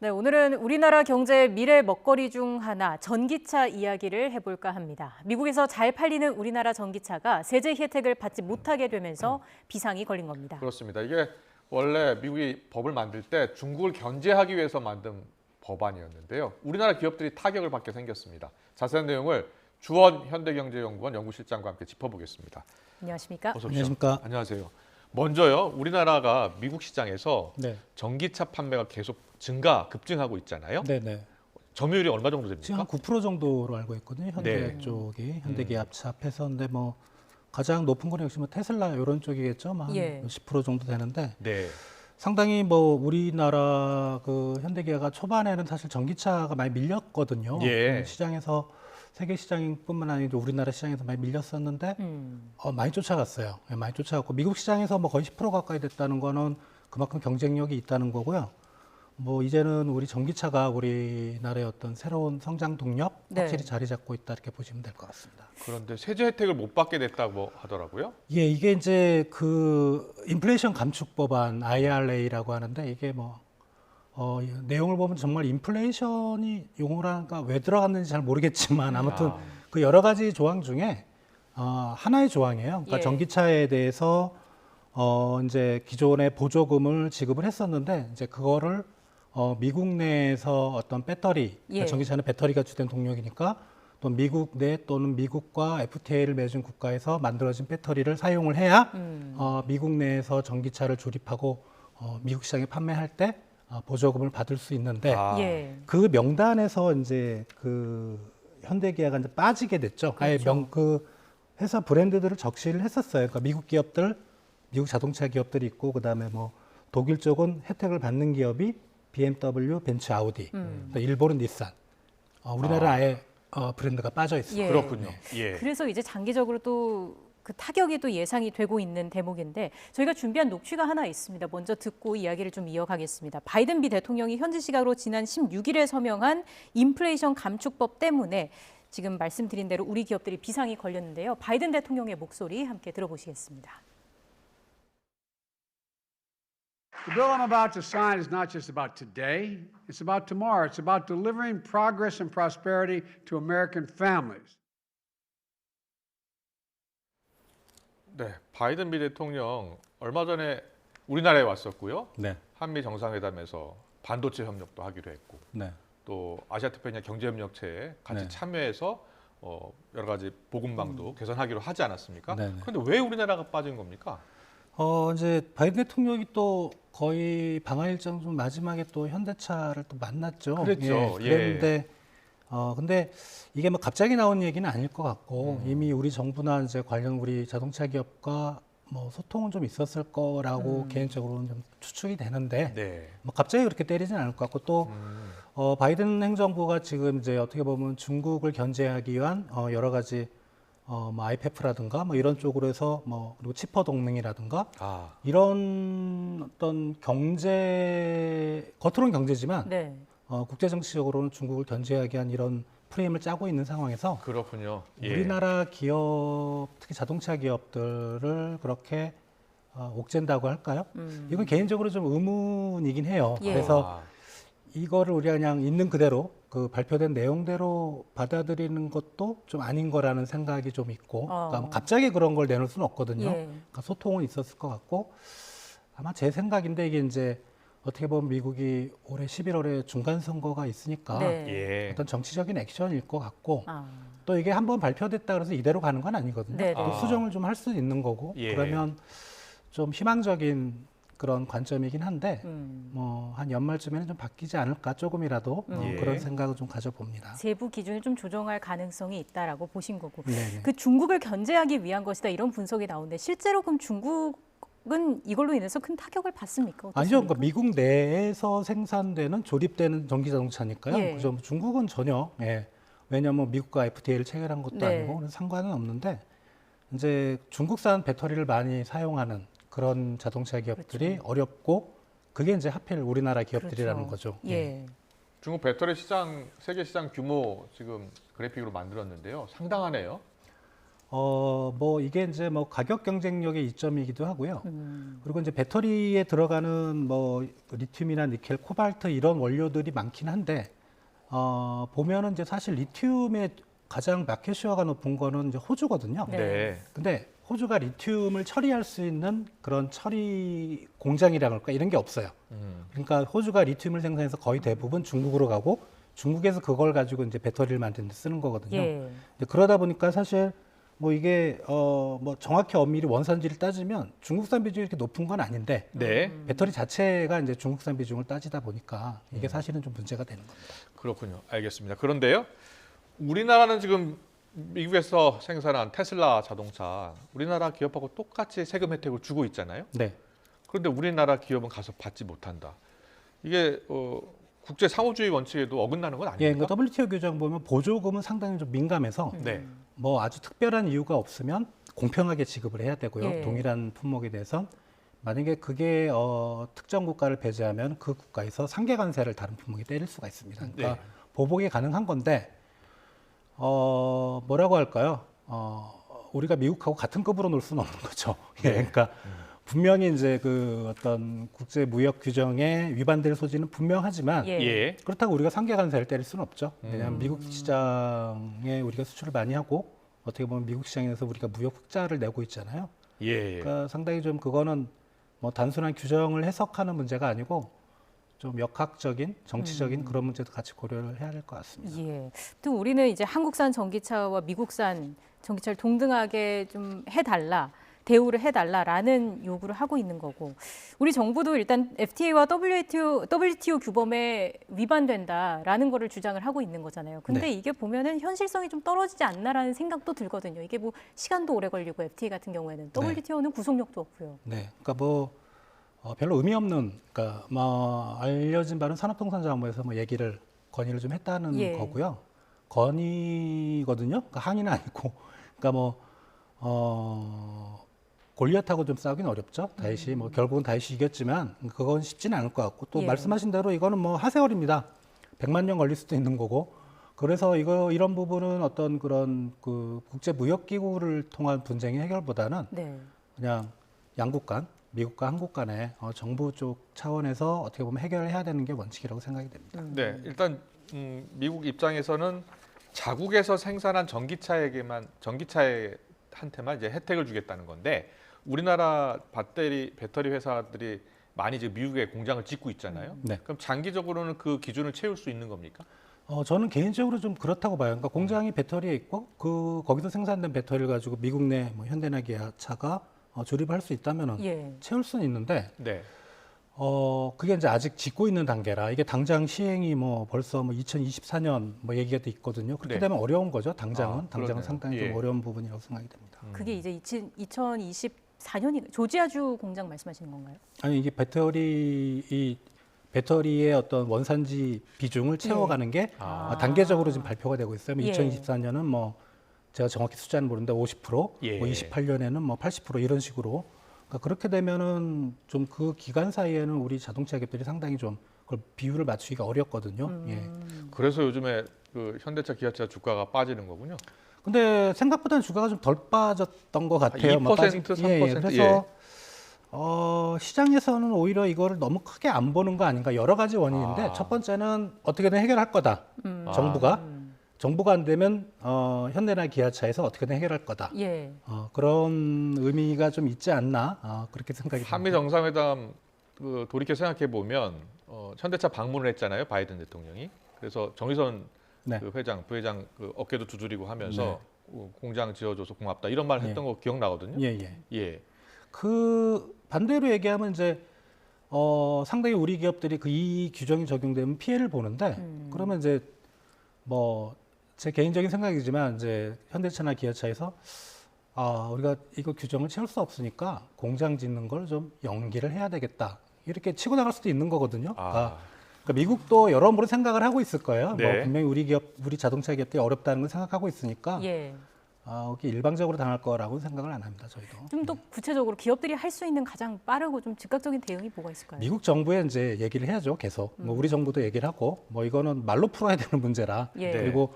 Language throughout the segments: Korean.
네, 오늘은 우리나라 경제의 미래 먹거리 중 하나, 전기차 이야기를 해볼까 합니다. 미국에서 잘 팔리는 우리나라 전기차가 세제 혜택을 받지 못하게 되면서 비상이 걸린 겁니다. 그렇습니다. 이게 원래 미국이 법을 만들 때 중국을 견제하기 위해서 만든 법안이었는데요. 우리나라 기업들이 타격을 받게 생겼습니다. 자세한 내용을 주원 현대경제연구원 연구실장과 함께 짚어보겠습니다. 안녕하십니까? 어서 오십시오. 안녕하십니까? 안녕하세요. 먼저요, 우리나라가 미국 시장에서 네. 전기차 판매가 계속 급증하고 있잖아요. 네네. 점유율이 얼마 정도 지금 한 됩니까? 9% 정도로 알고 있거든요. 현대 네. 쪽이 현대기아차 합해서 근데 뭐 가장 높은 거는 역시 뭐 테슬라 이런 쪽이겠죠. 한 예. 10% 정도 되는데 네. 상당히 뭐 우리나라 그 현대기아가 초반에는 사실 전기차가 많이 밀렸거든요. 예. 시장에서 세계 시장뿐만 아니라 우리나라 시장에서 많이 밀렸었는데 많이 쫓아갔어요. 예, 많이 쫓아갔고 미국 시장에서 뭐 거의 10% 가까이 됐다는 거는 그만큼 경쟁력이 있다는 거고요. 뭐 이제는 우리 전기차가 우리나라의 어떤 새로운 성장 동력 네. 확실히 자리 잡고 있다 이렇게 보시면 될 것 같습니다. 그런데 세제 혜택을 못 받게 됐다고 하더라고요. 예, 이게 이제 그 인플레이션 감축 법안 IRA라고 하는데 이게 뭐 내용을 보면 정말 인플레이션이 용어라니까 왜 들어갔는지 잘 모르겠지만 아무튼 그 여러 가지 조항 중에 하나의 조항이에요. 그러니까 예. 전기차에 대해서 이제 기존의 보조금을 지급을 했었는데 이제 그거를 미국 내에서 어떤 배터리, 그러니까 예. 전기차는 배터리가 주된 동력이니까 또 미국 내 또는 미국과 FTA를 맺은 국가에서 만들어진 배터리를 사용을 해야 미국 내에서 전기차를 조립하고 미국 시장에 판매할 때 보조금을 받을 수 있는데 예. 그 명단에서 이제 그 현대기아가 이제 빠지게 됐죠. 아예 그렇죠. 그 회사 브랜드들을 적시를 했었어요. 그러니까 미국 기업들, 미국 자동차 기업들이 있고 그다음에 뭐 독일 쪽은 혜택을 받는 기업이 BMW, 벤츠, 아우디, 또 일본은 닛산. 우리나라는 아예 브랜드가 빠져 있어요. 예. 그렇군요. 예. 그래서 이제 장기적으로 또 그 타격이 또 예상이 되고 있는 대목인데 저희가 준비한 녹취가 하나 있습니다. 먼저 듣고 이야기를 좀 이어가겠습니다. 바이든 미 대통령이 현지 시각으로 지난 16일에 서명한 인플레이션 감축법 때문에 지금 말씀드린 대로 우리 기업들이 비상이 걸렸는데요. 바이든 대통령의 목소리 함께 들어보시겠습니다. The bill I'm about to sign is not just about today, it's about tomorrow. It's about delivering progress and prosperity to American families. 네, 바이든 미 대통령 얼마 전에 우리나라에 왔었고요. 네, 한미 정상회담에서 반도체 협력도 하기로 했고 네. 또 아시아태평양 경제협력체에 같이 네. 참여해서 여러 가지 보급망도 개선하기로 하지 않았습니까? 네, 네. 그런데 왜 우리나라가 빠진 겁니까? 이제 바이든 대통령이 또 거의 방한 일정 좀 마지막에 또 현대차를 또 만났죠. 그랬죠. 예. 그랬는데 근데 이게 뭐 갑자기 나온 얘기는 아닐 것 같고 이미 우리 정부나 이제 관련 우리 자동차 기업과 뭐 소통은 좀 있었을 거라고 개인적으로는 좀 추측이 되는데 네. 뭐 갑자기 그렇게 때리진 않을 것 같고 또 바이든 행정부가 지금 이제 어떻게 보면 중국을 견제하기 위한 여러 가지 뭐 IPEF라든가 뭐 이런 쪽으로 해서 뭐 그리고 치퍼 동맹이라든가 이런 어떤 경제 겉으로는 경제지만 네. 국제 정치적으로는 중국을 견제하기 위한 이런 프레임을 짜고 있는 상황에서 그렇군요. 예. 우리나라 기업 특히 자동차 기업들을 그렇게 옥죄다고 할까요? 이건 개인적으로 좀 의문이긴 해요. 예. 그래서 이거를 우리가 그냥 있는 그대로 그 발표된 내용대로 받아들이는 것도 좀 아닌 거라는 생각이 좀 있고 그러니까 뭐 갑자기 그런 걸 내놓을 수는 없거든요. 예. 그러니까 소통은 있었을 것 같고 아마 제 생각인데 이게 이제 어떻게 보면 미국이 올해 11월에 중간 선거가 있으니까 네. 예. 어떤 정치적인 액션일 것 같고 아. 또 이게 한번 발표됐다 그래서 이대로 가는 건 아니거든요. 네네. 또 수정을 좀 할 수 있는 거고 예. 그러면 좀 희망적인 그런 관점이긴 한데 뭐 한 연말쯤에는 좀 바뀌지 않을까 조금이라도 예. 그런 생각을 좀 가져봅니다. 세부 기준을 좀 조정할 가능성이 있다라고 보신 거고 네네. 그 중국을 견제하기 위한 것이다 이런 분석이 나오는데 실제로 그럼 중국은 이걸로 인해서 큰 타격을 받습니까? 어떻습니까? 아니죠. 그러니까 미국 내에서 생산되는 조립되는 전기 자동차니까요. 예. 그죠? 중국은 전혀 왜냐하면 미국과 FTA를 체결한 것도 네. 아니고 그래서 상관은 없는데 이제 중국산 배터리를 많이 사용하는 그런 자동차 기업들이 어렵고 그게 이제 하필 우리나라 기업들이라는 그렇죠. 거죠. 예. 중국 배터리 시장 세계 시장 규모 지금 그래픽으로 만들었는데요. 상당하네요. 뭐 이게 이제 뭐 가격 경쟁력의 이점이기도 하고요. 그리고 이제 배터리에 들어가는 뭐 리튬이나 니켈, 코발트 이런 원료들이 많긴 한데 보면은 이제 사실 리튬의 가장 마켓 쉐어가 높은 거는 이제 호주거든요. 네. 네. 근데 호주가 리튬을 처리할 수 있는 그런 처리 공장이라 그럴까 이런 게 없어요. 그러니까 호주가 리튬을 생산해서 거의 대부분 중국으로 가고 중국에서 그걸 가지고 이제 배터리를 만드는 데 쓰는 거거든요. 예. 근데 그러다 보니까 사실 뭐 이게 뭐 정확히 엄밀히 원산지를 따지면 중국산 비중이 이렇게 높은 건 아닌데 네. 배터리 자체가 이제 중국산 비중을 따지다 보니까 이게 사실은 좀 문제가 되는 겁니다. 그렇군요. 알겠습니다. 그런데요. 우리나라는 지금 미국에서 생산한 테슬라 자동차 우리나라 기업하고 똑같이 세금 혜택을 주고 있잖아요. 네. 그런데 우리나라 기업은 가서 받지 못한다. 이게 국제 상호주의 원칙에도 어긋나는 건 예, 아닙니까? 그러니까 WTO 규정 보면 보조금은 상당히 좀 민감해서 네. 뭐 아주 특별한 이유가 없으면 공평하게 지급을 해야 되고요. 예. 동일한 품목에 대해서 만약에 그게 특정 국가를 배제하면 그 국가에서 상계 관세를 다른 품목에 때릴 수가 있습니다. 그러니까 네. 보복이 가능한 건데 뭐라고 할까요? 우리가 미국하고 같은 급으로 놀 수는 없는 거죠. 예, 그러니까 분명히 이제 그 어떤 국제 무역 규정에 위반될 소지는 분명하지만 예. 예. 그렇다고 우리가 상계 관세를 때릴 수는 없죠. 왜냐하면 미국 시장에 우리가 수출을 많이 하고 어떻게 보면 미국 시장에서 우리가 무역 흑자를 내고 있잖아요. 예. 그러니까 상당히 좀 그거는 뭐 단순한 규정을 해석하는 문제가 아니고 좀 역학적인 정치적인 그런 문제도 같이 고려를 해야 될 것 같습니다. 예. 또 우리는 이제 한국산 전기차와 미국산 전기차를 동등하게 좀 해달라. 대우를 해달라라는 요구를 하고 있는 거고 우리 정부도 일단 FTA와 WTO 규범에 위반된다라는 거를 주장을 하고 있는 거잖아요. 근데 네. 이게 보면은 현실성이 좀 떨어지지 않나라는 생각도 들거든요. 이게 뭐 시간도 오래 걸리고 FTA 같은 경우에는 WTO는 구속력도 없고요. 네, 그러니까 뭐 별로 의미 없는, 그러니까 뭐 알려진 바는 산업통상자원부에서 뭐 얘기를 건의를 좀 했다는 예. 거고요. 건의거든요. 그러니까 항의는 아니고, 그러니까 뭐 골리앗하고 좀 싸우긴 어렵죠. 다이시 뭐 결국은 다이시 이겼지만 그건 쉽지는 않을 것 같고 또 예. 말씀하신 대로 이거는 뭐 하세월입니다. 100만 년 걸릴 수도 있는 거고. 그래서 이런 부분은 어떤 그런 그 국제 무역 기구를 통한 분쟁의 해결보다는 네. 그냥 양국 간, 미국과 한국 간의 정부 쪽 차원에서 어떻게 보면 해결을 해야 되는 게 원칙이라고 생각이 됩니다. 네. 일단 미국 입장에서는 자국에서 생산한 전기차한테만 이제 혜택을 주겠다는 건데 우리나라 배터리 회사들이 많이 지금 미국에 공장을 짓고 있잖아요. 네. 그럼 장기적으로는 그 기준을 채울 수 있는 겁니까? 저는 개인적으로 좀 그렇다고 봐요. 그러니까 공장이 배터리에 있고 거기서 생산된 배터리를 가지고 미국 내 뭐 현대나 기아차가 조립할 수 있다면은 예. 채울 수는 있는데 네. 그게 이제 아직 짓고 있는 단계라 이게 당장 시행이 뭐 벌써 뭐 2024년 뭐 얘기가 돼 있거든요. 그렇게 네. 되면 어려운 거죠. 당장은 그러네요. 상당히 예. 좀 어려운 부분이라고 생각이 됩니다. 그게 이제 2024년이 조지아주 공장 말씀하시는 건가요? 아니 이게 배터리의 어떤 원산지 비중을 채워가는 게 단계적으로 지금 발표가 되고 있어요. 예. 2024년은 뭐 제가 정확히 숫자는 모르는데 50%, 예. 뭐 28년에는 뭐 80% 이런 식으로. 그러니까 그렇게 되면은 좀 그 기간 사이에는 우리 자동차 기업들이 상당히 좀 그걸 비율을 맞추기가 어렵거든요. 예. 그래서 요즘에 그 현대차, 기아차 주가가 빠지는 거군요. 근데 생각보다는 주가가 좀 덜 빠졌던 것 같아요. 2%, 3%? 그래서 시장에서는 오히려 이거를 너무 크게 안 보는 거 아닌가 여러 가지 원인인데 첫 번째는 어떻게든 해결할 거다. 정부가 안 되면 현대나 기아차에서 어떻게든 해결할 거다. 예. 그런 의미가 좀 있지 않나 그렇게 생각이 한미 듭니다. 정상회담 그 돌이켜 생각해 보면 현대차 방문을 했잖아요. 바이든 대통령이. 그래서 정의선 네. 그 회장, 부회장 그 어깨도 두드리고 하면서 공장 지어줘서 고맙다 이런 말 했던 거 기억나거든요. 예. 예. 그 반대로 얘기하면 이제 상당히 우리 기업들이 이 규정이 적용되면 피해를 보는데 그러면 이제 뭐 제 개인적인 생각이지만 이제 현대차나 기아차에서 우리가 이거 규정을 채울 수 없으니까 공장 짓는 걸 좀 연기를 해야 되겠다 이렇게 치고 나갈 수도 있는 거거든요. 그러니까 미국도 여러모로 생각을 하고 있을 거예요. 네. 뭐 분명히 우리 자동차 기업들이 어렵다는 걸 생각하고 있으니까 예. 이게 일방적으로 당할 거라고 생각을 안 합니다. 저희도. 좀 더 구체적으로 기업들이 할 수 있는 가장 빠르고 좀 즉각적인 대응이 뭐가 있을까요? 미국 정부에 이제 얘기를 해야죠. 계속. 뭐 우리 정부도 얘기를 하고 뭐 이거는 말로 풀어야 되는 문제라. 예. 그리고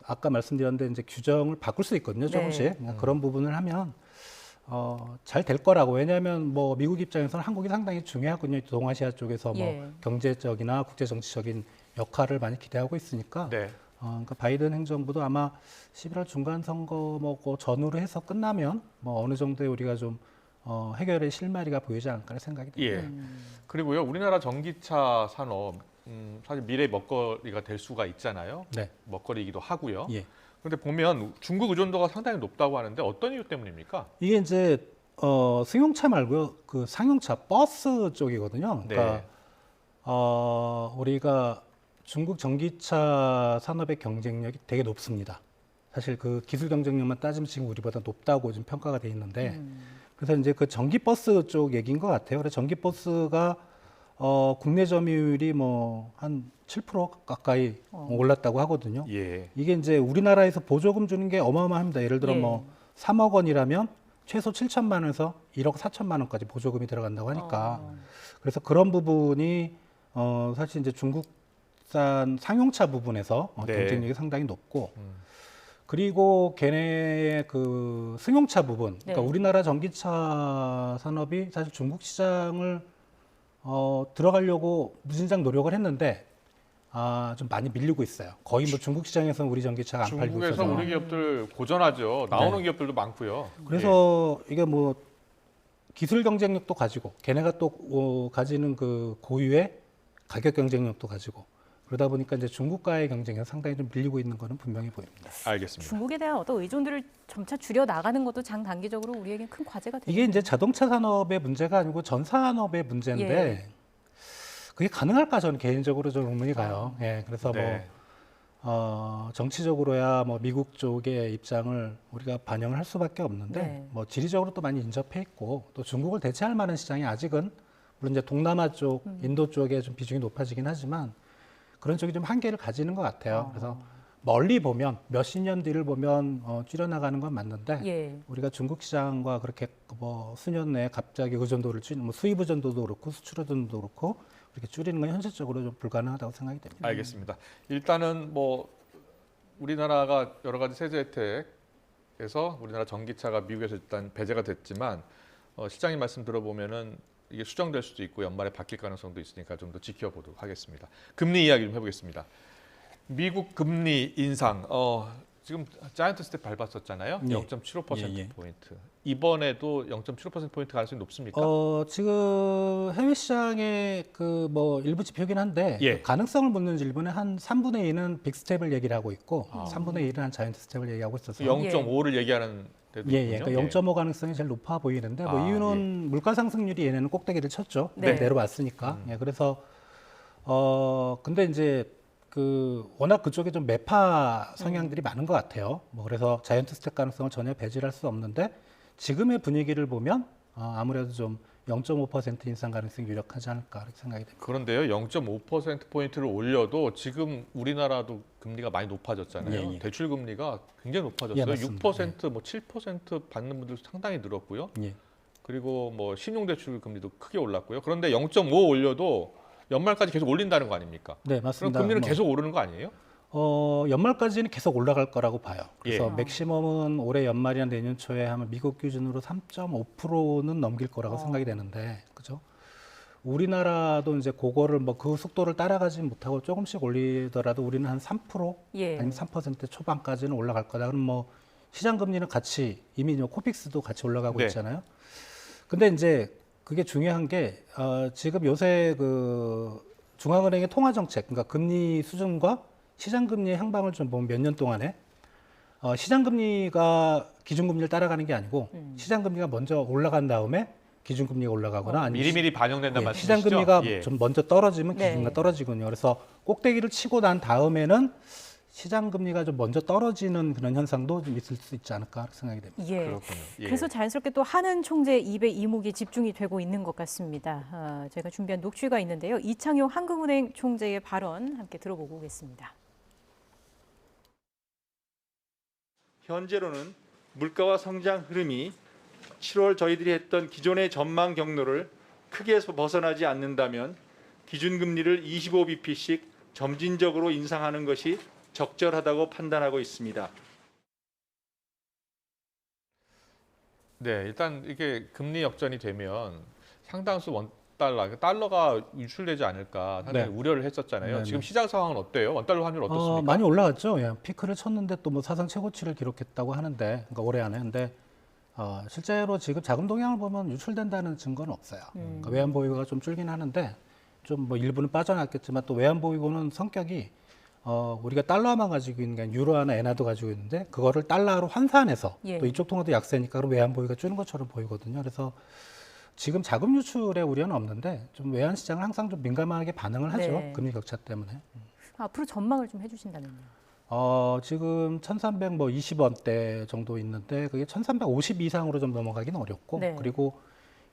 아까 말씀드렸는데 이제 규정을 바꿀 수 있거든요, 조금씩. 그러니까 그런 부분을 하면 잘 될 거라고. 왜냐하면 뭐 미국 입장에서는 한국이 상당히 중요하거든요. 동아시아 쪽에서 뭐 경제적이나 국제 정치적인 역할을 많이 기대하고 있으니까. 네. 그러니까 바이든 행정부도 아마 11월 중간 선거 뭐 그 전후로 해서 끝나면 뭐 어느 정도의 우리가 좀 해결의 실마리가 보이지 않을까 생각이 듭니다. 예. 그리고요, 우리나라 전기차 산업 사실 미래 먹거리가 될 수가 있잖아요. 네. 먹거리이기도 하고요. 예. 그런데 보면 중국 의존도가 상당히 높다고 하는데 어떤 이유 때문입니까? 이게 이제 승용차 말고요, 그 상용차 버스 쪽이거든요. 그러니까 우리가 중국 전기차 산업의 경쟁력이 되게 높습니다. 사실 그 기술 경쟁력만 따지면 지금 우리보다 높다고 지금 평가가 돼 있는데, 그래서 이제 그 전기 버스 쪽 얘기인 것 같아요. 그래서 전기 버스가 국내 점유율이 뭐 한 7% 가까이 올랐다고 하거든요. 예. 이게 이제 우리나라에서 보조금 주는 게 어마어마합니다. 예를 들어 뭐 3억 원이라면 최소 7천만 원에서 1억 4천만 원까지 보조금이 들어간다고 하니까 그래서 그런 부분이 사실 이제 중국산 상용차 부분에서 네. 경쟁력이 상당히 높고 그리고 걔네의 그 승용차 부분, 그러니까 우리나라 전기차 산업이 사실 중국 시장을 들어가려고 무진장 노력을 했는데 좀 많이 밀리고 있어요. 거의 뭐 중국 시장에서는 우리 전기차가 안 팔리고 중국에서 있어서. 우리 기업들 고전하죠. 나오는 기업들도 많고요. 그래서 이게 뭐 기술 경쟁력도 가지고 걔네가 또 가지는 그 고유의 가격 경쟁력도 가지고 그러다 보니까 이제 중국과의 경쟁에서 상당히 좀 밀리고 있는 거는 분명히 보입니다. 알겠습니다. 중국에 대한 어떤 의존들을 점차 줄여 나가는 것도 장단기적으로 우리에겐 큰 과제가 되죠. 이게 이제 자동차 산업의 문제가 아니고 전 산업의 문제인데 그게 가능할까 저는 개인적으로 좀 의문이 가요. 예, 그래서 네. 뭐 정치적으로야 뭐 미국 쪽의 입장을 우리가 반영을 할 수밖에 없는데 뭐 지리적으로 또 많이 인접해 있고 또 중국을 대체할 만한 시장이 아직은 물론 이제 동남아 쪽, 인도 쪽에 좀 비중이 높아지긴 하지만 그런 쪽이 좀 한계를 가지는 것 같아요. 그래서 멀리 보면 몇십 년 뒤를 보면 줄여나가는 건 맞는데 우리가 중국 시장과 그렇게 뭐 수년 내에 갑자기 의존도를 뭐 수입 의존도도 그렇고 수출 의존도도 그렇고 이렇게 줄이는 건 현실적으로 좀 불가능하다고 생각이 됩니다. 알겠습니다. 일단은 뭐 우리나라가 여러 가지 세제 혜택에서 우리나라 전기차가 미국에서 일단 배제가 됐지만 실장님 말씀 들어보면은 이게 수정될 수도 있고 연말에 바뀔 가능성도 있으니까 좀 더 지켜보도록 하겠습니다. 금리 이야기 좀 해보겠습니다. 미국 금리 인상 지금 자이언트 스텝 밟았었잖아요. 0.75%포인트. 이번에도 0.75%포인트 가능성이 높습니까? 지금 해외 시장의 그 뭐 일부 지표긴 한데 그 가능성을 묻는 질문에 한 3분의 2는 빅 스텝을 얘기를 하고 있고 3분의 1은 한 자이언트 스텝을 얘기하고 있어서 0.5를 얘기하는 데도 있군요. 그러니까 0.5 가능성이 제일 높아 보이는데 뭐 이유는 물가 상승률이 얘네는 꼭대기를 쳤죠. 내려왔으니까. 그래서 근데 이제 그 워낙 그쪽에 좀 매파 성향들이 많은 것 같아요. 뭐 그래서 자이언트 스텝 가능성을 전혀 배제할 수 없는데 지금의 분위기를 보면 아무래도 좀 0.5% 인상 가능성이 유력하지 않을까 이렇게 생각이 됩니다. 그런데요, 0.5%포인트를 올려도 지금 우리나라도 금리가 많이 높아졌잖아요. 대출 금리가 굉장히 높아졌어요. 6%, 뭐 7% 받는 분들 상당히 늘었고요. 그리고 뭐 신용대출 금리도 크게 올랐고요. 그런데 0.5 올려도 연말까지 계속 올린다는 거 아닙니까? 네, 맞습니다. 그럼 금리는 계속 오르는 거 아니에요? 연말까지는 계속 올라갈 거라고 봐요. 그래서 맥시멈은 올해 연말이나 내년 초에 하면 미국 기준으로 3.5%는 넘길 거라고 생각이 되는데, 그죠? 우리나라도 이제 그거를 뭐 그 속도를 따라가지 못하고 조금씩 올리더라도 우리는 한 3% 아니면 3% 초반까지는 올라갈 거다. 그럼 뭐 시장 금리는 같이 이미 코픽스도 같이 올라가고 있잖아요. 근데 이제 그게 중요한 게 지금 요새 그 중앙은행의 통화 정책, 그러니까 금리 수준과 시장 금리의 향방을 좀 보면 몇 년 동안에 시장 금리가 기준 금리를 따라가는 게 아니고 시장 금리가 먼저 올라간 다음에 기준 금리가 올라가거나 아니면 미리미리 반영된다는 말씀이시죠? 시장 금리가 좀 먼저 떨어지면 기준 금리가 떨어지거든요. 그래서 꼭대기를 치고 난 다음에는 시장 금리가 좀 먼저 떨어지는 그런 현상도 좀 있을 수 있지 않을까 생각이 됩니다. 그렇군요. 그래서 자연스럽게 또 하는 총재 입에 이목이 집중이 되고 있는 것 같습니다. 저희가 준비한 녹취가 있는데요. 이창용 한국은행 총재의 발언 함께 들어보고 오겠습니다. 현재로는 물가와 성장 흐름이 7월 저희들이 했던 기존의 전망 경로를 크게 벗어나지 않는다면 기준금리를 25bp씩 점진적으로 인상하는 것이 적절하다고 판단하고 있습니다. 네, 일단 이게 금리 역전이 되면 상당수 원달러, 달러가 유출되지 않을까 상당히 네. 우려를 했었잖아요. 네, 지금 네. 시장 상황은 어때요? 원달러 환율 어떻습니까? 많이 올라갔죠. 예, 피크를 쳤는데 또 뭐 사상 최고치를 기록했다고 하는데, 그러니까 올해 안에. 근데 실제로 지금 자금 동향을 보면 유출된다는 증거는 없어요. 그러니까 외환 보유고가 좀 줄긴 하는데, 좀 뭐 일부는 빠져나갔겠지만 또 외환 보유고는 성격이 우리가 달러만 가지고 있는 게 아니라 유로화나 엔화도 가지고 있는데 그거를 달러로 환산해서 예. 또 이쪽 통화도 약세니까 그럼 외환 보유가 줄는 것처럼 보이거든요. 그래서 지금 자금 유출의 우려는 없는데 좀 외환 시장은 항상 좀 민감하게 반응을 하죠. 네. 금리 격차 때문에. 앞으로 전망을 좀 해주신다면요. 지금 1,320원대 정도 있는데 그게 1,350 이상으로 좀 넘어가기는 어렵고 네. 그리고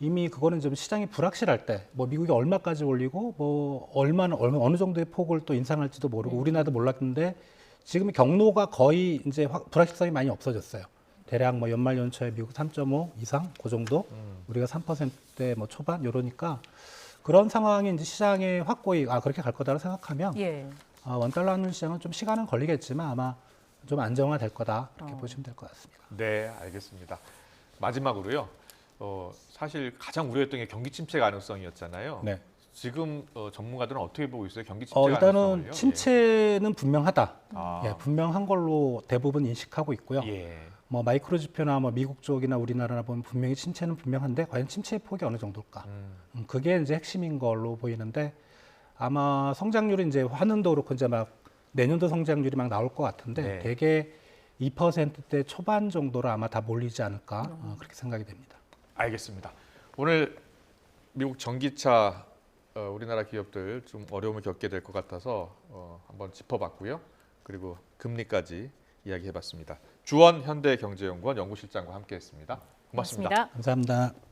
이미 그거는 좀 시장이 불확실할 때 뭐 미국이 얼마까지 올리고 뭐 어느 정도의 폭을 또 인상할지도 모르고 우리나라도 몰랐는데 지금 경로가 거의 이제 불확실성이 많이 없어졌어요. 대략 뭐 연말 연초에 미국 3.5 이상 그 정도 우리가 3%대 뭐 초반 이러니까 그런 상황이 이제 시장에 확고히 그렇게 갈 거다라고 생각하면 예. 원달러 환율 시장은 좀 시간은 걸리겠지만 아마 좀 안정화될 거다 이렇게 보시면 될 것 같습니다. 네, 알겠습니다. 마지막으로요. 사실 가장 우려했던 게 경기 침체 가능성이었잖아요. 네. 지금 전문가들은 어떻게 보고 있어요? 경기 침체 일단은 가능성을요? 침체는 분명하다. 아. 예, 분명한 걸로 대부분 인식하고 있고요. 예. 뭐 마이크로 지표나 뭐 미국 쪽이나 우리나라나 보면 분명히 침체는 분명한데 과연 침체의 폭이 어느 정도일까? 그게 이제 핵심인 걸로 보이는데 아마 성장률이 이제 환은도 그렇고 이제 막 내년도 성장률이 막 나올 것 같은데 네. 대개 2%대 초반 정도로 아마 다 몰리지 않을까 그렇게 생각이 됩니다. 알겠습니다. 오늘 미국 전기차 우리나라 기업들 좀 어려움을 겪게 될 것 같아서 한번 짚어봤고요. 그리고 금리까지 이야기해봤습니다. 주원 현대경제연구원 연구실장과 함께했습니다. 고맙습니다. 고맙습니다. 감사합니다.